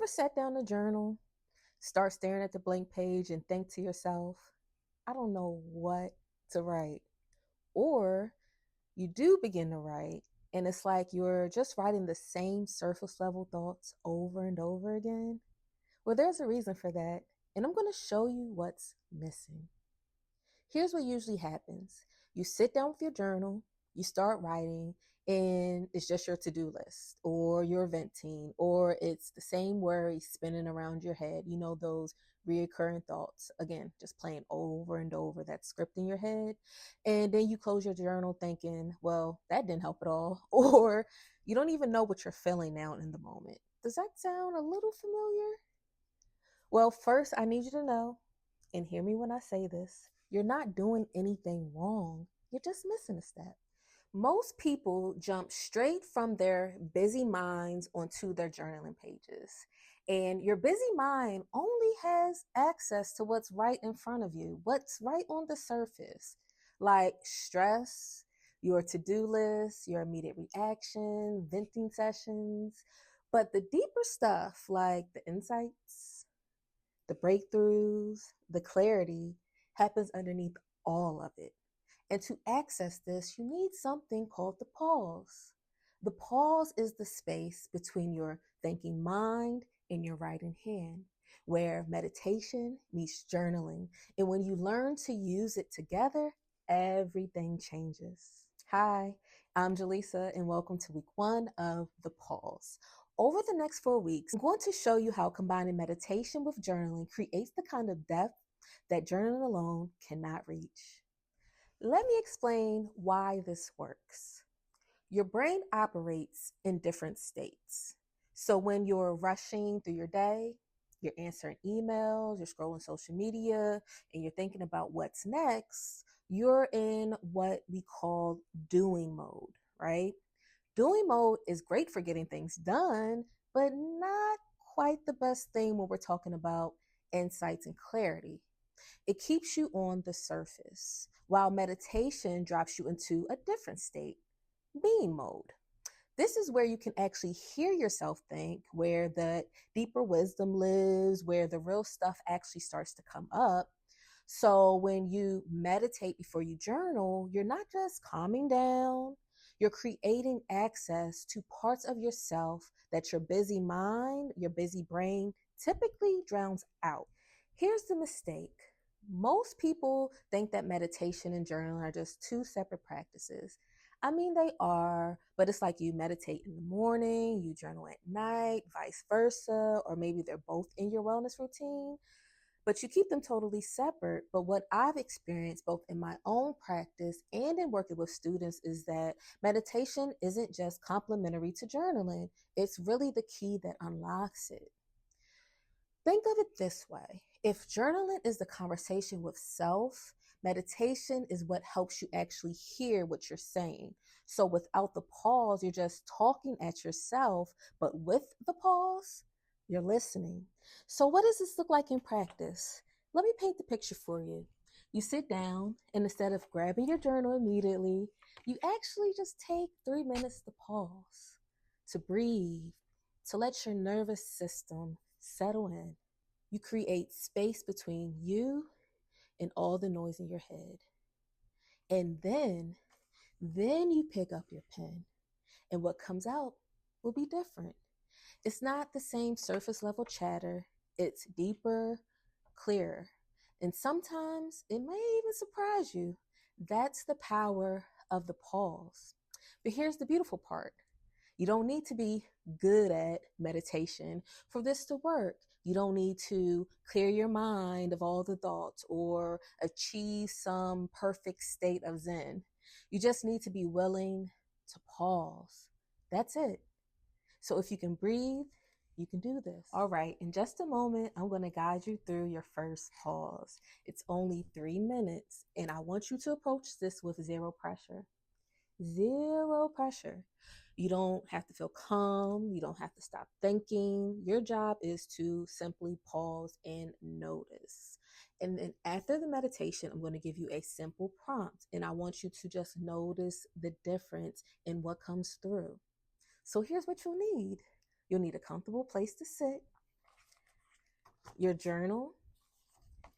ever sat down to journal, start staring at the blank page and think to yourself, I don't know what to write? Or you do begin to write, and it's like you're just writing the same surface level thoughts over and over again? Well, there's a reason for that, and I'm going to show you what's missing. Here's what usually happens: you sit down with your journal, you start writing, and it's just your to do list, or you're venting, or it's the same worry spinning around your head. You know, those reoccurring thoughts, again, just playing over and over, that script in your head. And then you close your journal thinking, well, that didn't help at all, or you don't even know what you're feeling now in the moment. Does that sound a little familiar? Well, first, I need you to know, and hear me when I say this, you're not doing anything wrong. You're just missing a step. Most people jump straight from their busy minds onto their journaling pages. And your busy mind only has access to what's right in front of you, what's right on the surface, like stress, your to do list, your immediate reaction, venting sessions. But the deeper stuff, like the insights, the breakthroughs, the clarity, happens underneath all of it. And to access this, you need something called the pause. The pause is the space between your thinking mind and your writing hand, where meditation meets journaling. And when you learn to use it together, everything changes. Hi, I'm Jaleesa, and welcome to week 1 of The Pause. Over the next 4 weeks, I'm going to show you how combining meditation with journaling creates the kind of depth that journaling alone cannot reach. Let me explain why this works. Your brain operates in different states. So when you're rushing through your day, you're answering emails, you're scrolling social media, and you're thinking about what's next, you're in what we call doing mode, right? Doing mode is great for getting things done, but not quite the best thing when we're talking about insights and clarity. It keeps you on the surface, while meditation drops you into a different state, being mode. This is where you can actually hear yourself think, where the deeper wisdom lives, where the real stuff actually starts to come up. So when you meditate before you journal, you're not just calming down, you're creating access to parts of yourself that your busy mind, your busy brain typically drowns out. Here's the mistake. Most people think that meditation and journaling are just two separate practices. I mean, they are, but it's like you meditate in the morning, you journal at night, vice versa, or maybe they're both in your wellness routine, but you keep them totally separate. But what I've experienced both in my own practice and in working with students is that meditation isn't just complementary to journaling, it's really the key that unlocks it. Think of it this way: if journaling is the conversation with self, meditation is what helps you actually hear what you're saying. So without the pause, you're just talking at yourself, but with the pause, you're listening. So, what does this look like in practice? Let me paint the picture for you. You sit down, and instead of grabbing your journal immediately, you actually just take 3 minutes to pause, to breathe, to let your nervous system settle in. You create space between you and all the noise in your head. And then you pick up your pen, and what comes out will be different. It's not the same surface level chatter, it's deeper, clearer. And sometimes it may even surprise you. That's the power of the pause. But here's the beautiful part: you don't need to be good at meditation for this to work. You don't need to clear your mind of all the thoughts or achieve some perfect state of Zen. You just need to be willing to pause. That's it. So if you can breathe, you can do this. All right, in just a moment, I'm going to guide you through your first pause. It's only 3 minutes, and I want you to approach this with zero pressure. Zero pressure. You don't have to feel calm. You don't have to stop thinking. Your job is to simply pause and notice. And then after the meditation, I'm going to give you a simple prompt, and I want you to just notice the difference in what comes through. So here's what you'll need. You'll need a comfortable place to sit. Your journal,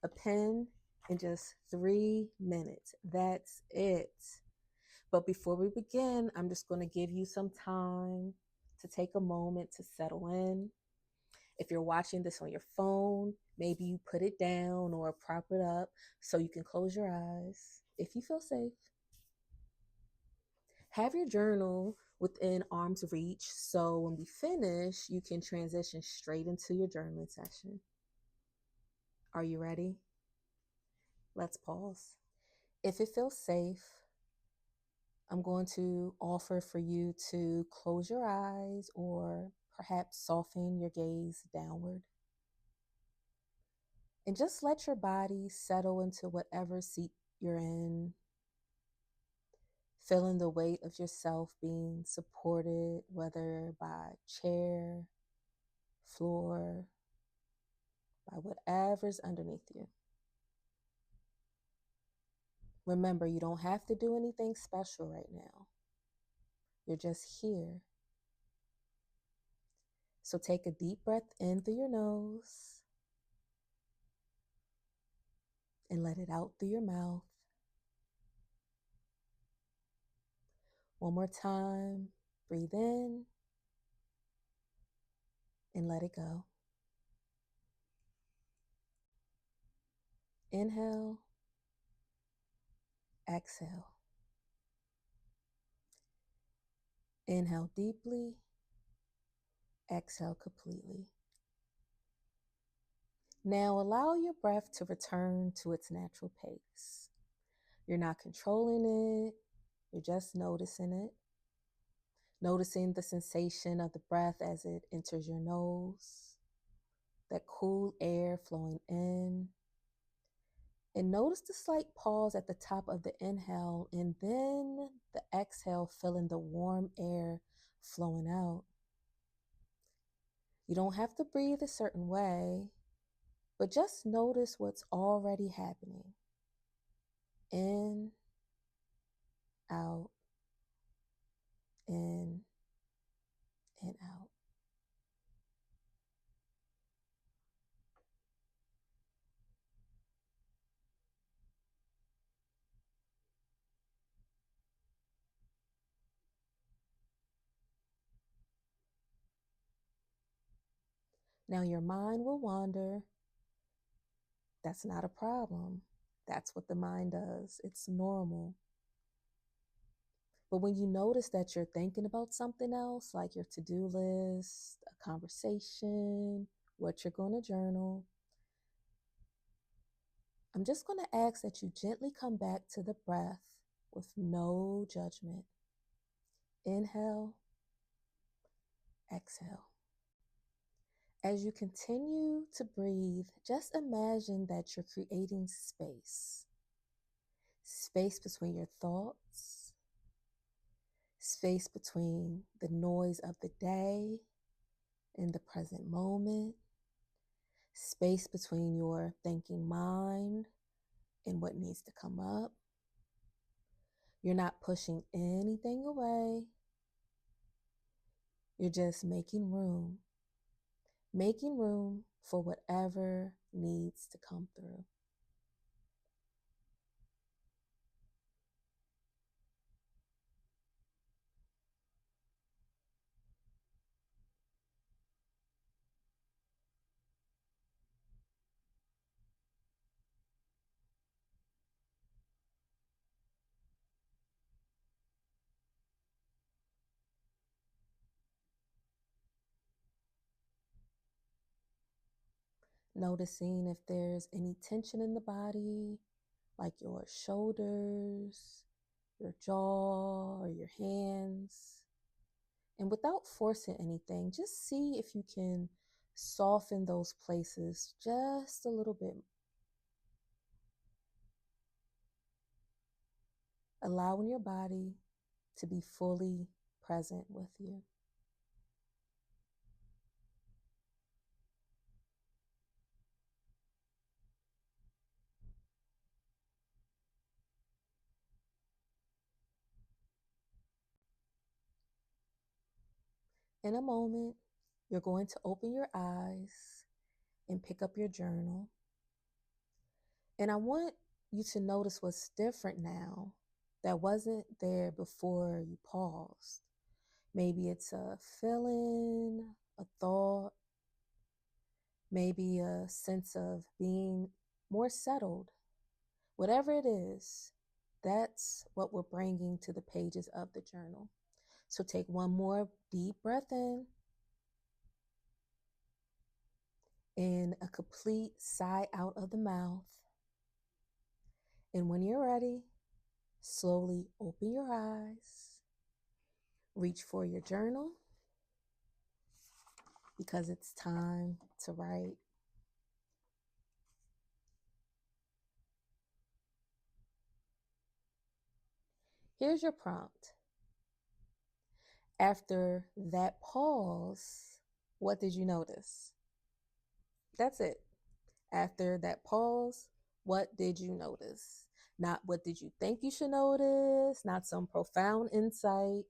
a pen, in just 3 minutes. That's it. But before we begin, I'm just going to give you some time to take a moment to settle in. If you're watching this on your phone, maybe you put it down or prop it up so you can close your eyes if you feel safe. Have your journal within arm's reach so when we finish, you can transition straight into your journaling session. Are you ready? Let's pause. If it feels safe, I'm going to offer for you to close your eyes or perhaps soften your gaze downward. And just let your body settle into whatever seat you're in, feeling the weight of yourself being supported, whether by chair, floor, by whatever's underneath you. Remember, you don't have to do anything special right now. You're just here. So take a deep breath in through your nose and let it out through your mouth. One more time, breathe in and let it go. Inhale, exhale. Inhale deeply, exhale completely. Now allow your breath to return to its natural pace. You're not controlling it, you're just noticing it. Noticing the sensation of the breath as it enters your nose, that cool air flowing in. And notice the slight pause at the top of the inhale and then the exhale, feeling the warm air flowing out. You don't have to breathe a certain way, but just notice what's already happening. In, out, in, and out. Now your mind will wander. That's not a problem. That's what the mind does. It's normal. But when you notice that you're thinking about something else, like your to-do list, a conversation, what you're going to journal, I'm just going to ask that you gently come back to the breath with no judgment. Inhale, exhale. As you continue to breathe, just imagine that you're creating space. Space between your thoughts, space between the noise of the day and the present moment, space between your thinking mind and what needs to come up. You're not pushing anything away. You're just making room for whatever needs to come through. Noticing if there's any tension in the body, like your shoulders, your jaw, or your hands. And without forcing anything, just see if you can soften those places just a little bit. Allowing your body to be fully present with you. In a moment, you're going to open your eyes and pick up your journal. And I want you to notice what's different now that wasn't there before you paused. Maybe it's a feeling, a thought, maybe a sense of being more settled. Whatever it is, that's what we're bringing to the pages of the journal. So take one more deep breath in and a complete sigh out of the mouth. And when you're ready, slowly open your eyes, reach for your journal because it's time to write. Here's your prompt. After that pause, what did you notice? That's it. After that pause, what did you notice? Not what did you think you should notice, not some profound insight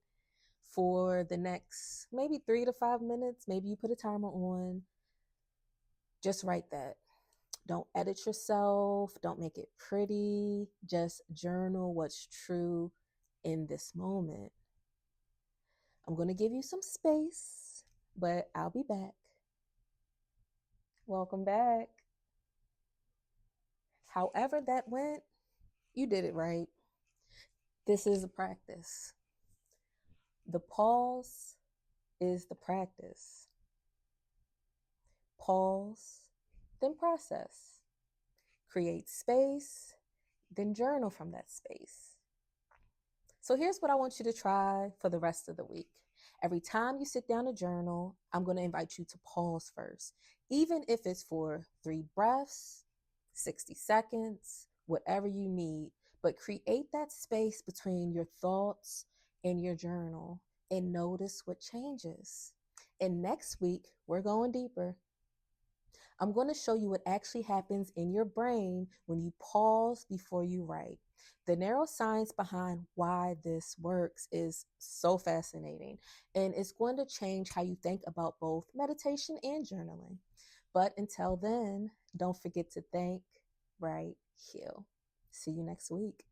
for the next maybe 3 to 5 minutes. Maybe you put a timer on. Just write that. Don't edit yourself. Don't make it pretty. Just journal what's true in this moment. I'm going to give you some space, but I'll be back. Welcome back. However that went, you did it right. This is a practice. The pause is the practice. Pause, then process. Create space, then journal from that space. So here's what I want you to try for the rest of the week. Every time you sit down to journal, I'm going to invite you to pause first, even if it's for 3 breaths, 60 seconds, whatever you need. But create that space between your thoughts and your journal and notice what changes. And next week, we're going deeper. I'm going to show you what actually happens in your brain when you pause before you write. The neuroscience behind why this works is so fascinating, and it's going to change how you think about both meditation and journaling. But until then, don't forget to think, write, heal. See you next week.